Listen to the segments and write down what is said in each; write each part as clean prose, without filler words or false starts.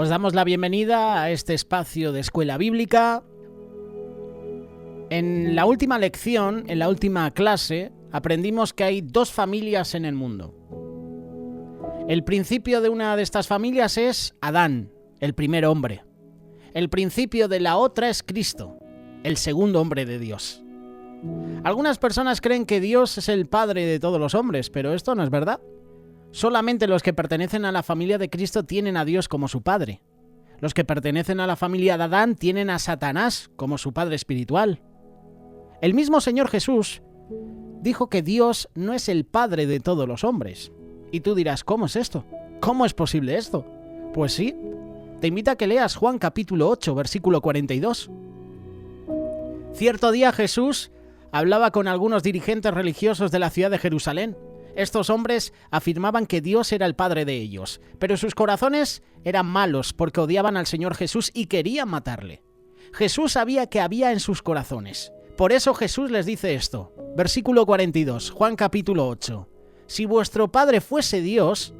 Os damos la bienvenida a este espacio de Escuela Bíblica. En la última lección, en la última clase, aprendimos que hay dos familias en el mundo. El principio de una de estas familias es Adán, el primer hombre. El principio de la otra es Cristo, el segundo hombre de Dios. Algunas personas creen que Dios es el padre de todos los hombres, pero esto no es verdad. Solamente los que pertenecen a la familia de Cristo tienen a Dios como su padre. Los que pertenecen a la familia de Adán tienen a Satanás como su padre espiritual. El mismo Señor Jesús dijo que Dios no es el padre de todos los hombres. Y tú dirás, ¿cómo es esto? ¿Cómo es posible esto? Pues sí, te invito a que leas Juan capítulo 8, versículo 42. Cierto día Jesús hablaba con algunos dirigentes religiosos de la ciudad de Jerusalén. Estos hombres afirmaban que Dios era el padre de ellos, pero sus corazones eran malos porque odiaban al Señor Jesús y querían matarle. Jesús sabía que había en sus corazones. Por eso Jesús les dice esto. Versículo 42, Juan capítulo 8. Si vuestro Padre fuese Dios,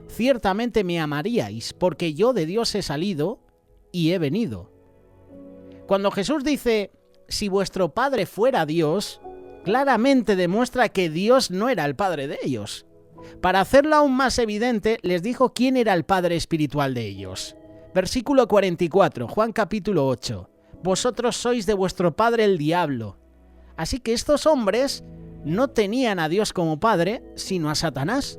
ciertamente me amaríais, porque yo de Dios he salido y he venido. Cuando Jesús dice, si vuestro Padre fuera Dios, claramente demuestra que Dios no era el Padre de ellos. Para hacerlo aún más evidente, les dijo quién era el Padre espiritual de ellos. Versículo 44, Juan capítulo 8. Vosotros sois de vuestro padre el diablo. Así que estos hombres no tenían a Dios como Padre, sino a Satanás.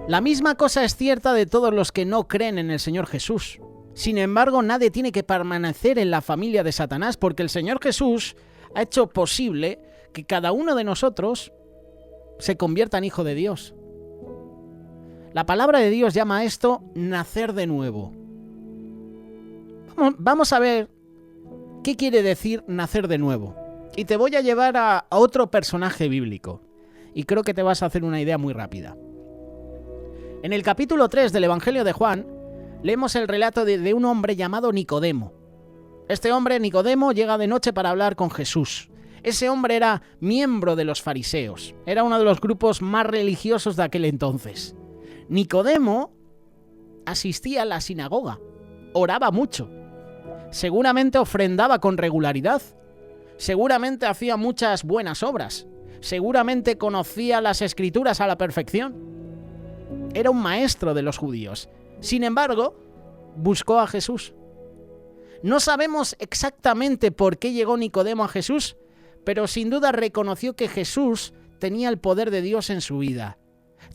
La misma cosa es cierta de todos los que no creen en el Señor Jesús. Sin embargo, nadie tiene que permanecer en la familia de Satanás porque el Señor Jesús ha hecho posible que cada uno de nosotros se convierta en hijo de Dios. La palabra de Dios llama a esto nacer de nuevo. Vamos a ver qué quiere decir nacer de nuevo. Y te voy a llevar a otro personaje bíblico. Y creo que te vas a hacer una idea muy rápida. En el capítulo 3 del Evangelio de Juan, leemos el relato de un hombre llamado Nicodemo. Este hombre, Nicodemo, llega de noche para hablar con Jesús. Ese hombre era miembro de los fariseos. Era uno de los grupos más religiosos de aquel entonces. Nicodemo asistía a la sinagoga. Oraba mucho. Seguramente ofrendaba con regularidad. Seguramente hacía muchas buenas obras. Seguramente conocía las Escrituras a la perfección. Era un maestro de los judíos. Sin embargo, buscó a Jesús. No sabemos exactamente por qué llegó Nicodemo a Jesús, pero sin duda reconoció que Jesús tenía el poder de Dios en su vida.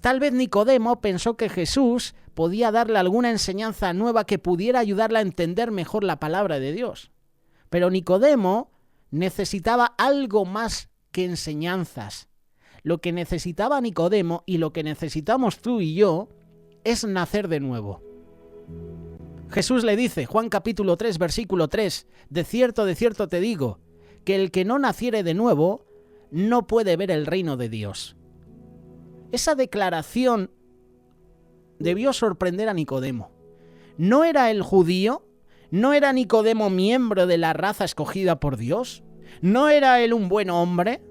Tal vez Nicodemo pensó que Jesús podía darle alguna enseñanza nueva que pudiera ayudarle a entender mejor la palabra de Dios. Pero Nicodemo necesitaba algo más que enseñanzas. Lo que necesitaba Nicodemo y lo que necesitamos tú y yo es nacer de nuevo. Jesús le dice, Juan capítulo 3, versículo 3, de cierto te digo, que el que no naciere de nuevo no puede ver el reino de Dios. Esa declaración debió sorprender a Nicodemo. ¿No era el judío? ¿No era Nicodemo miembro de la raza escogida por Dios? ¿No era él un buen hombre?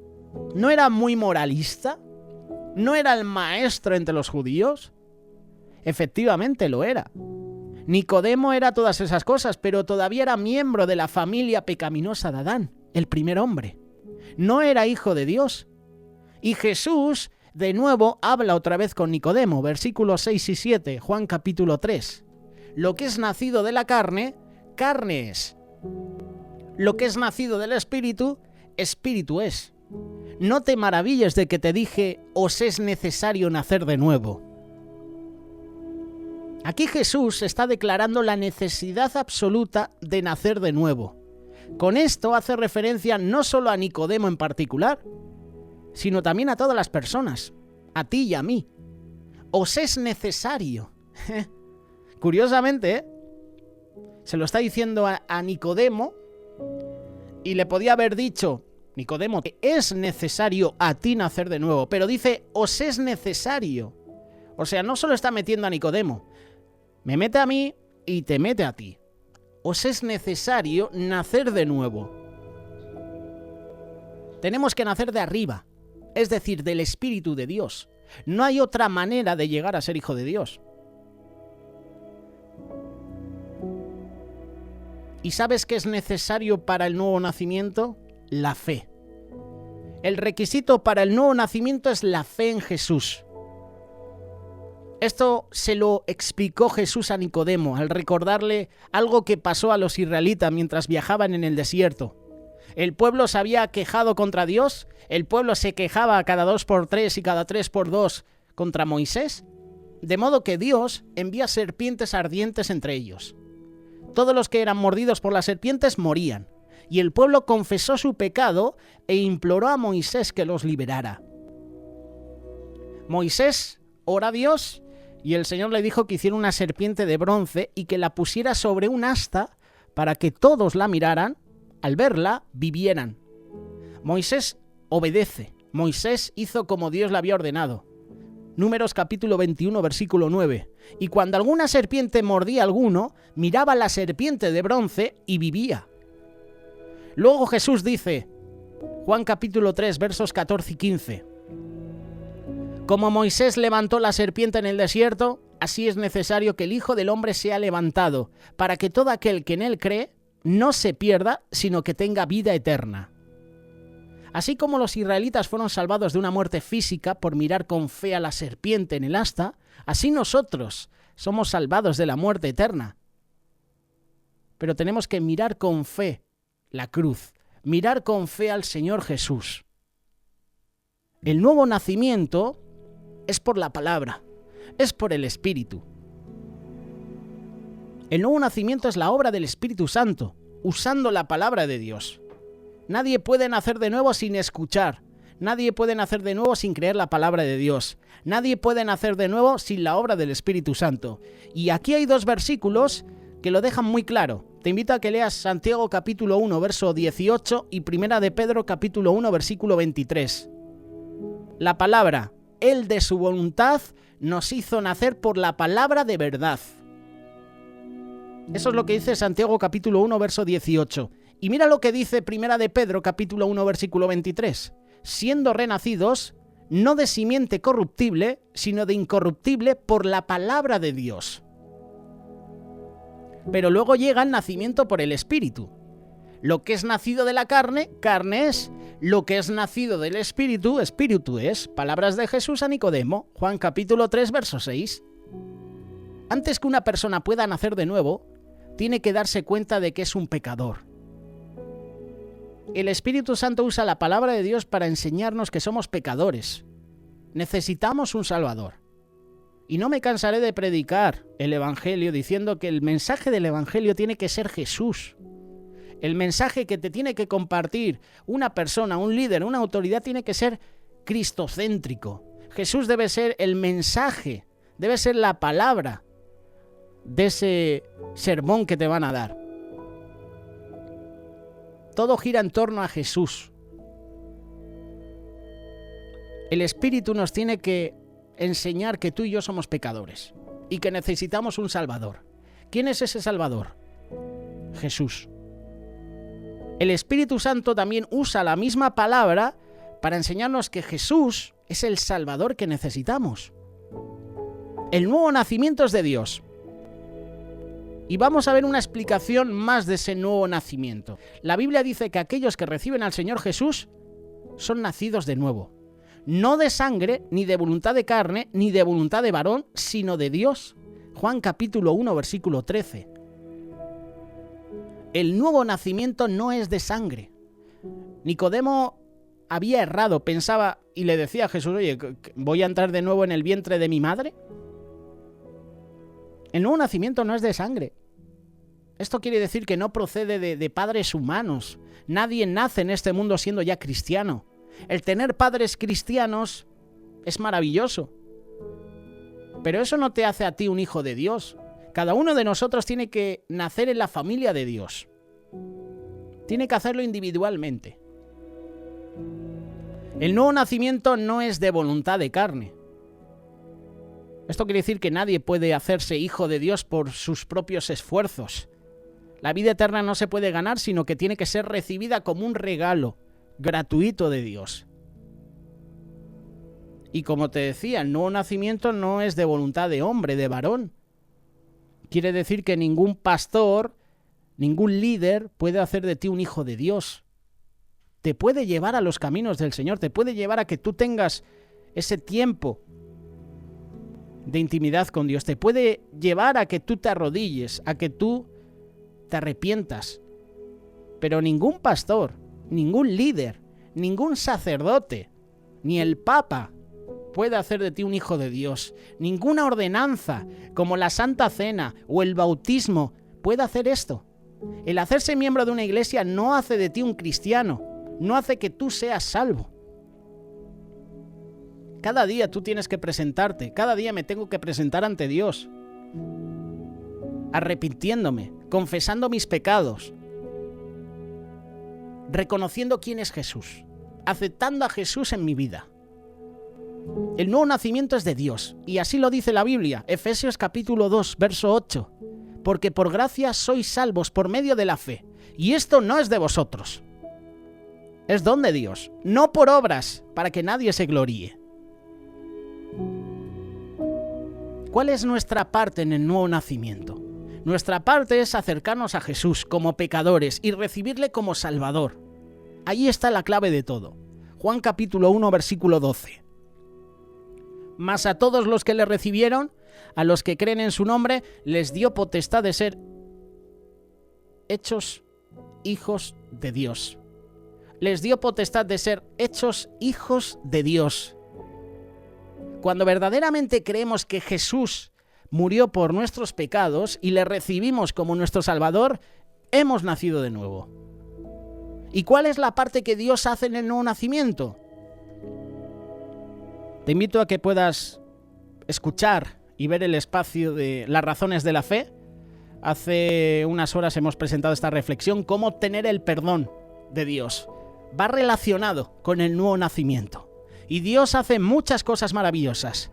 ¿No era muy moralista? ¿No era el maestro entre los judíos? Efectivamente lo era. Nicodemo era todas esas cosas, pero todavía era miembro de la familia pecaminosa de Adán, el primer hombre. No era hijo de Dios. Y Jesús, de nuevo, habla otra vez con Nicodemo, versículos 6 y 7, Juan capítulo 3. Lo que es nacido de la carne, carne es. Lo que es nacido del Espíritu, Espíritu es. No te maravilles de que te dije, os es necesario nacer de nuevo. Aquí Jesús está declarando la necesidad absoluta de nacer de nuevo. Con esto hace referencia no solo a Nicodemo en particular, sino también a todas las personas, a ti y a mí. Os es necesario. Curiosamente, se lo está diciendo a Nicodemo y le podía haber dicho, Nicodemo, es necesario a ti nacer de nuevo, pero dice, os es necesario. O sea, no solo está metiendo a Nicodemo, me mete a mí y te mete a ti. Os es necesario nacer de nuevo. Tenemos que nacer de arriba, es decir, del Espíritu de Dios. No hay otra manera de llegar a ser hijo de Dios. ¿Y sabes qué es necesario para el nuevo nacimiento? La fe. El requisito para el nuevo nacimiento es la fe en Jesús. Esto se lo explicó Jesús a Nicodemo al recordarle algo que pasó a los israelitas mientras viajaban en el desierto. El pueblo se había quejado contra Dios, el pueblo se quejaba cada 2x3 y cada 3x2 contra Moisés, de modo que Dios envía serpientes ardientes entre ellos. Todos los que eran mordidos por las serpientes morían, y el pueblo confesó su pecado e imploró a Moisés que los liberara. Moisés ora a Dios y el Señor le dijo que hiciera una serpiente de bronce y que la pusiera sobre un asta para que todos la miraran, al verla vivieran. Moisés obedece. Moisés hizo como Dios le había ordenado. Números capítulo 21, versículo 9. Y cuando alguna serpiente mordía a alguno, miraba la serpiente de bronce y vivía. Luego Jesús dice, Juan capítulo 3, versos 14 y 15. Como Moisés levantó la serpiente en el desierto, así es necesario que el Hijo del Hombre sea levantado, para que todo aquel que en él cree no se pierda, sino que tenga vida eterna. Así como los israelitas fueron salvados de una muerte física por mirar con fe a la serpiente en el asta, así nosotros somos salvados de la muerte eterna. Pero tenemos que mirar con fe la cruz, mirar con fe al Señor Jesús. El nuevo nacimiento es por la palabra, es por el Espíritu. El nuevo nacimiento es la obra del Espíritu Santo, usando la palabra de Dios. Nadie puede nacer de nuevo sin escuchar. Nadie puede nacer de nuevo sin creer la palabra de Dios. Nadie puede nacer de nuevo sin la obra del Espíritu Santo. Y aquí hay dos versículos que lo dejan muy claro. Te invito a que leas Santiago capítulo 1, verso 18 y Primera de Pedro capítulo 1, versículo 23. La palabra, Él de su voluntad nos hizo nacer por la palabra de verdad. Eso es lo que dice Santiago capítulo 1, verso 18. Y mira lo que dice Primera de Pedro capítulo 1, versículo 23. Siendo renacidos, no de simiente corruptible, sino de incorruptible por la palabra de Dios. Pero luego llega el nacimiento por el Espíritu. Lo que es nacido de la carne, carne es. Lo que es nacido del Espíritu, Espíritu es. Palabras de Jesús a Nicodemo, Juan capítulo 3, verso 6. Antes que una persona pueda nacer de nuevo, tiene que darse cuenta de que es un pecador. El Espíritu Santo usa la palabra de Dios para enseñarnos que somos pecadores. Necesitamos un Salvador. Y no me cansaré de predicar el Evangelio diciendo que el mensaje del Evangelio tiene que ser Jesús. El mensaje que te tiene que compartir una persona, un líder, una autoridad tiene que ser cristocéntrico. Jesús debe ser el mensaje, debe ser la palabra de ese sermón que te van a dar. Todo gira en torno a Jesús. El Espíritu nos tiene que enseñar que tú y yo somos pecadores y que necesitamos un Salvador. ¿Quién es ese Salvador? Jesús. El Espíritu Santo también usa la misma palabra para enseñarnos que Jesús es el Salvador que necesitamos. El nuevo nacimiento es de Dios. Y vamos a ver una explicación más de ese nuevo nacimiento. La Biblia dice que aquellos que reciben al Señor Jesús son nacidos de nuevo. No de sangre, ni de voluntad de carne, ni de voluntad de varón, sino de Dios. Juan capítulo 1, versículo 13. El nuevo nacimiento no es de sangre. Nicodemo había errado, pensaba y le decía a Jesús, oye, ¿voy a entrar de nuevo en el vientre de mi madre? El nuevo nacimiento no es de sangre. Esto quiere decir que no procede de padres humanos. Nadie nace en este mundo siendo ya cristiano. El tener padres cristianos es maravilloso. Pero eso no te hace a ti un hijo de Dios. Cada uno de nosotros tiene que nacer en la familia de Dios. Tiene que hacerlo individualmente. El nuevo nacimiento no es de voluntad de carne. Esto quiere decir que nadie puede hacerse hijo de Dios por sus propios esfuerzos. La vida eterna no se puede ganar, sino que tiene que ser recibida como un regalo gratuito de Dios. Y como te decía, el nuevo nacimiento no es de voluntad de hombre, de varón. Quiere decir que ningún pastor ningún líder puede hacer de ti un hijo de Dios. Te puede llevar a los caminos del Señor, te puede llevar a que tú tengas ese tiempo de intimidad con Dios, te puede llevar a que tú te arrodilles, a que tú te arrepientas. Pero ningún pastor, ningún líder, ningún sacerdote, ni el Papa puede hacer de ti un hijo de Dios. Ninguna ordenanza, como la Santa Cena o el bautismo, puede hacer esto. El hacerse miembro de una iglesia no hace de ti un cristiano, no hace que tú seas salvo. Cada día tú tienes que presentarte, cada día me tengo que presentar ante Dios, arrepintiéndome, confesando mis pecados, reconociendo quién es Jesús, aceptando a Jesús en mi vida. El nuevo nacimiento es de Dios, y así lo dice la Biblia, Efesios capítulo 2, verso 8, porque por gracia sois salvos por medio de la fe, y esto no es de vosotros, es don de Dios, no por obras, para que nadie se gloríe. ¿Cuál es nuestra parte en el nuevo nacimiento? Nuestra parte es acercarnos a Jesús como pecadores y recibirle como Salvador. Ahí está la clave de todo. Juan capítulo 1, versículo 12. Mas a todos los que le recibieron, a los que creen en su nombre, les dio potestad de ser hechos hijos de Dios. Les dio potestad de ser hechos hijos de Dios. Cuando verdaderamente creemos que Jesús murió por nuestros pecados y le recibimos como nuestro Salvador, hemos nacido de nuevo. ¿Y cuál es la parte que Dios hace en el nuevo nacimiento? Te invito a que puedas escuchar y ver el espacio de las razones de la fe. Hace unas horas hemos presentado esta reflexión, cómo obtener el perdón de Dios. Va relacionado con el nuevo nacimiento. Y Dios hace muchas cosas maravillosas.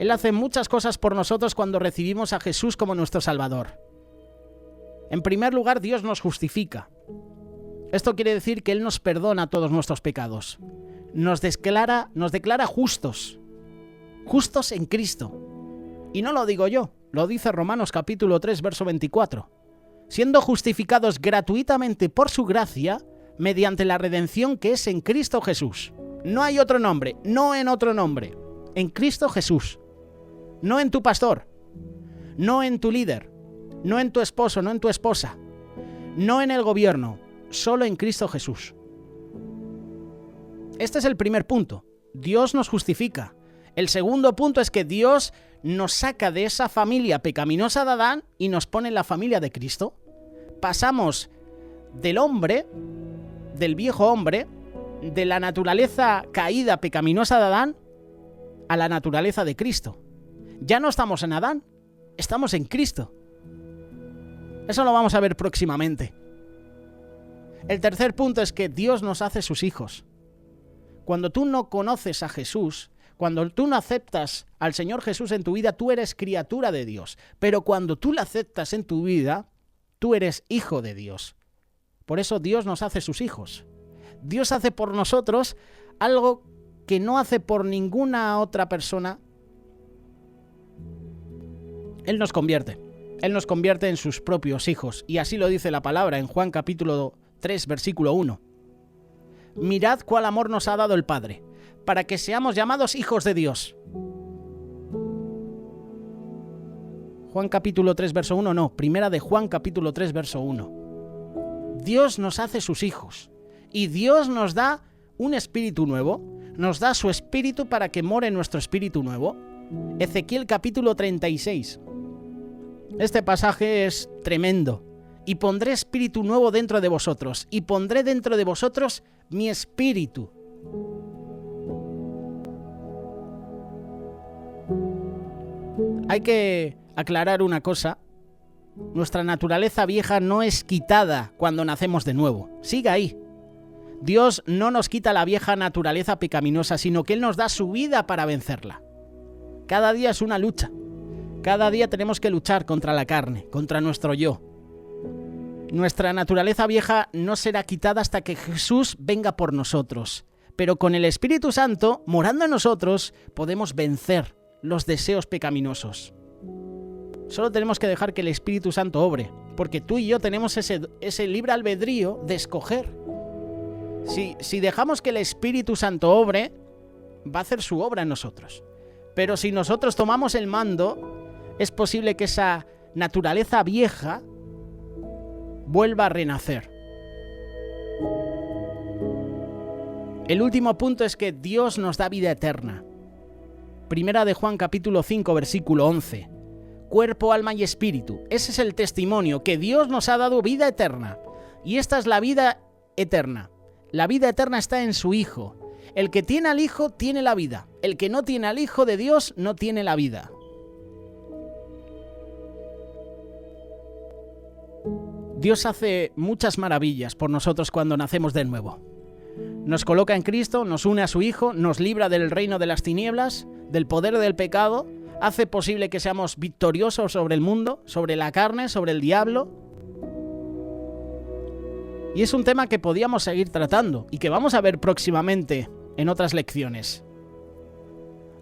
Él hace muchas cosas por nosotros cuando recibimos a Jesús como nuestro Salvador. En primer lugar, Dios nos justifica. Esto quiere decir que Él nos perdona todos nuestros pecados. Nos declara justos. Justos en Cristo. Y no lo digo yo, lo dice Romanos capítulo 3, verso 24. Siendo justificados gratuitamente por su gracia, mediante la redención que es en Cristo Jesús. No hay otro nombre, no en otro nombre. En Cristo Jesús. No en tu pastor. No en tu líder. No en tu esposo, no en tu esposa. No en el gobierno. Solo en Cristo Jesús. Este es el primer punto. Dios nos justifica. El segundo punto es que Dios nos saca de esa familia pecaminosa de Adán y nos pone en la familia de Cristo. Pasamos del hombre, del viejo hombre, de la naturaleza caída pecaminosa de Adán a la naturaleza de Cristo. Ya no estamos en Adán, estamos en Cristo. Eso lo vamos a ver próximamente. El tercer punto es que Dios nos hace sus hijos. Cuando tú no conoces a Jesús, cuando tú no aceptas al Señor Jesús en tu vida, tú eres criatura de Dios. Pero cuando tú la aceptas en tu vida, tú eres hijo de Dios. Por eso Dios nos hace sus hijos. Dios hace por nosotros algo que no hace por ninguna otra persona. Él nos convierte en sus propios hijos. Y así lo dice la palabra en Juan capítulo 3, versículo 1. Mirad cuál amor nos ha dado el Padre, para que seamos llamados hijos de Dios. Juan capítulo 3, verso 1, no, primera de Juan capítulo 3, verso 1. Dios nos hace sus hijos. Y Dios nos da un espíritu nuevo, nos da su espíritu para que more nuestro espíritu nuevo. Ezequiel capítulo 36. Este pasaje es tremendo. Y pondré espíritu nuevo dentro de vosotros, y pondré dentro de vosotros mi espíritu. Hay que aclarar una cosa. Nuestra naturaleza vieja no es quitada cuando nacemos de nuevo. Sigue ahí. Dios no nos quita la vieja naturaleza pecaminosa, sino que Él nos da su vida para vencerla. Cada día es una lucha. Cada día tenemos que luchar contra la carne, contra nuestro yo. Nuestra naturaleza vieja no será quitada hasta que Jesús venga por nosotros. Pero con el Espíritu Santo, morando en nosotros, podemos vencer los deseos pecaminosos. Solo tenemos que dejar que el Espíritu Santo obre, porque tú y yo tenemos ese libre albedrío de escoger. Si dejamos que el Espíritu Santo obre, va a hacer su obra en nosotros. Pero si nosotros tomamos el mando, es posible que esa naturaleza vieja vuelva a renacer. El último punto es que Dios nos da vida eterna. Primera de Juan capítulo 5, versículo 11. Cuerpo, alma y espíritu. Ese es el testimonio, que Dios nos ha dado vida eterna. Y esta es la vida eterna. La vida eterna está en su Hijo. El que tiene al Hijo tiene la vida. El que no tiene al Hijo de Dios no tiene la vida. Dios hace muchas maravillas por nosotros cuando nacemos de nuevo. Nos coloca en Cristo, nos une a su Hijo, nos libra del reino de las tinieblas, del poder del pecado, hace posible que seamos victoriosos sobre el mundo, sobre la carne, sobre el diablo. Y es un tema que podíamos seguir tratando y que vamos a ver próximamente en otras lecciones.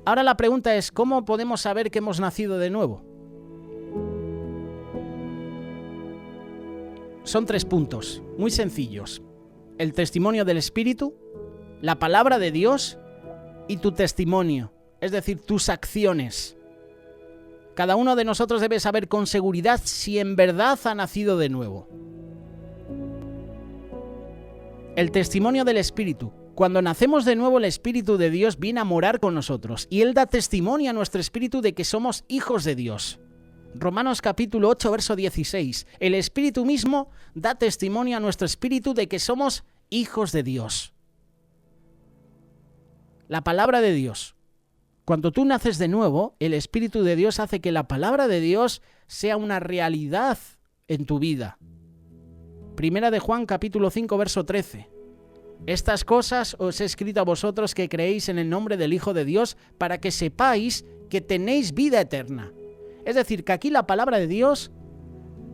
Ahora la pregunta es, ¿cómo podemos saber que hemos nacido de nuevo? Son 3 puntos, muy sencillos. El testimonio del Espíritu, la palabra de Dios y tu testimonio, es decir, tus acciones. Cada uno de nosotros debe saber con seguridad si en verdad ha nacido de nuevo. El testimonio del Espíritu. Cuando nacemos de nuevo, el Espíritu de Dios viene a morar con nosotros y Él da testimonio a nuestro espíritu de que somos hijos de Dios. Romanos capítulo 8, verso 16. El Espíritu mismo da testimonio a nuestro espíritu de que somos hijos de Dios. La palabra de Dios. Cuando tú naces de nuevo, el Espíritu de Dios hace que la palabra de Dios sea una realidad en tu vida. Primera de Juan capítulo 5, verso 13. Estas cosas os he escrito a vosotros que creéis en el nombre del Hijo de Dios, para que sepáis que tenéis vida eterna. Es decir, que aquí la palabra de Dios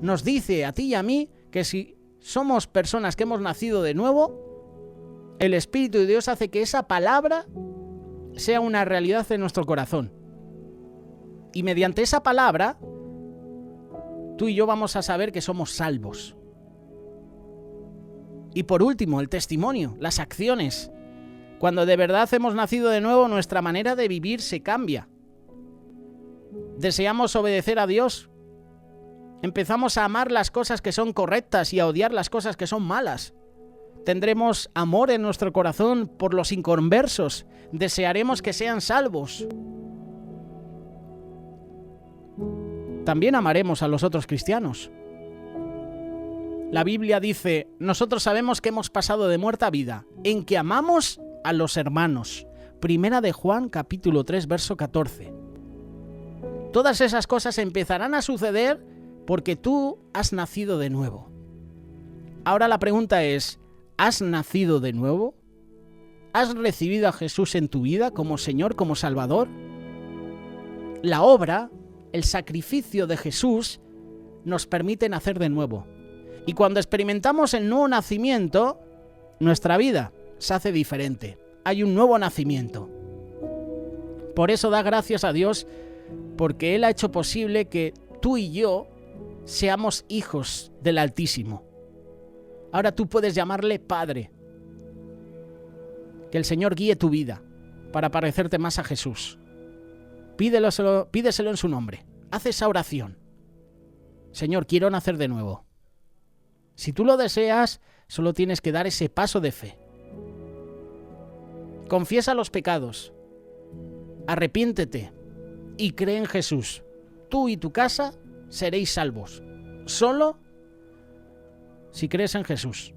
nos dice a ti y a mí que si somos personas que hemos nacido de nuevo, el Espíritu de Dios hace que esa palabra sea una realidad en nuestro corazón. Y mediante esa palabra, tú y yo vamos a saber que somos salvos. Y por último, el testimonio, las acciones. Cuando de verdad hemos nacido de nuevo, nuestra manera de vivir se cambia. Deseamos obedecer a Dios. Empezamos a amar las cosas que son correctas y a odiar las cosas que son malas. Tendremos amor en nuestro corazón por los inconversos. Desearemos que sean salvos. También amaremos a los otros cristianos. La Biblia dice, nosotros sabemos que hemos pasado de muerte a vida, en que amamos a los hermanos. Primera de Juan, capítulo 3, verso 14. Todas esas cosas empezarán a suceder porque tú has nacido de nuevo. Ahora la pregunta es, ¿has nacido de nuevo? ¿Has recibido a Jesús en tu vida como Señor, como Salvador? La obra, el sacrificio de Jesús, nos permite nacer de nuevo. Y cuando experimentamos el nuevo nacimiento, nuestra vida se hace diferente. Hay un nuevo nacimiento. Por eso da gracias a Dios, porque Él ha hecho posible que tú y yo seamos hijos del Altísimo. Ahora tú puedes llamarle Padre. Que el Señor guíe tu vida para parecerte más a Jesús. Pídeselo en su nombre. Haz esa oración. Señor, quiero nacer de nuevo. Si tú lo deseas, solo tienes que dar ese paso de fe. Confiesa los pecados. Arrepiéntete y cree en Jesús. Tú y tu casa seréis salvos. Solo si crees en Jesús.